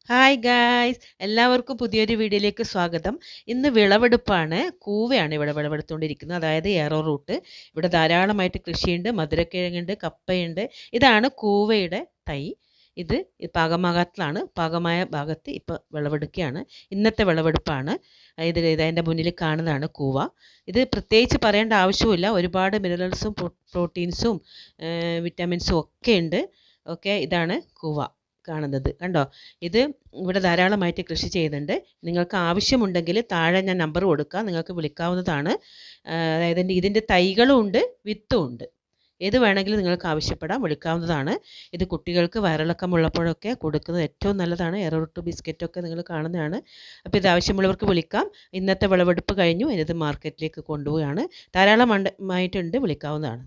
Hi guys, എല്ലാവർക്കും പുതിയൊരു വീഡിയോയിലേക്ക് സ്വാഗതം. ഇന്ന് വിളവെടുപ്പാണ്. കൂവയാണ് ഇവിടെ വിളവെടുത്തുകൊണ്ടിരിക്കുന്നത്, അതായത് ഏറോ റൂട്ട്. ഇവിടെ ധാരാളമായിട്ട് കൃഷിയുണ്ട്, മധുരക്കിഴങ്ങുണ്ട്, കപ്പയുണ്ട്. ഇതാണ് കൂവയുടെ തൈ. ഇത് പാകമാകത്തിലാണ്, പാകമായ ഭാഗത്ത് ഇപ്പോൾ വിളവെടുക്കുകയാണ്. ഇന്നത്തെ വിളവെടുപ്പാണ്. ഇതിൻ്റെ മുന്നിൽ കാണുന്നതാണ് കൂവ. ഇത് പ്രത്യേകിച്ച് പറയേണ്ട ആവശ്യമില്ല, ഒരുപാട് മിനറൽസും പ്രോട്ടീൻസും വിറ്റാമിൻസും ഒക്കെ ഉണ്ട്. ഓക്കെ, ഇതാണ് കൂവ കാണുന്നത്, കണ്ടോ? ഇത് ഇവിടെ ധാരാളമായിട്ട് കൃഷി ചെയ്യുന്നുണ്ട്. നിങ്ങൾക്ക് ആവശ്യമുണ്ടെങ്കിൽ താഴെ ഞാൻ നമ്പർ കൊടുക്കാം, നിങ്ങൾക്ക് വിളിക്കാവുന്നതാണ്. അതായത് ഇതിൻ്റെ തൈകളും ഉണ്ട്, വിത്തും ഉണ്ട്. ഏത് വേണമെങ്കിലും നിങ്ങൾക്ക് ആവശ്യപ്പെടാം, വിളിക്കാവുന്നതാണ്. ഇത് കുട്ടികൾക്ക് വയറിളക്കമുള്ളപ്പോഴൊക്കെ കൊടുക്കുന്നത് ഏറ്റവും നല്ലതാണ്. എറോറൂട്ട് ബിസ്ക്കറ്റൊക്കെ നിങ്ങൾ കാണുന്നതാണ്. അപ്പോൾ ഇത് ആവശ്യമുള്ളവർക്ക് വിളിക്കാം. ഇന്നത്തെ വിളവെടുപ്പ് കഴിഞ്ഞു, ഇത് മാർക്കറ്റിലേക്ക് കൊണ്ടുപോവുകയാണ്. ധാരാളമായിട്ടുണ്ട്, വിളിക്കാവുന്നതാണ്.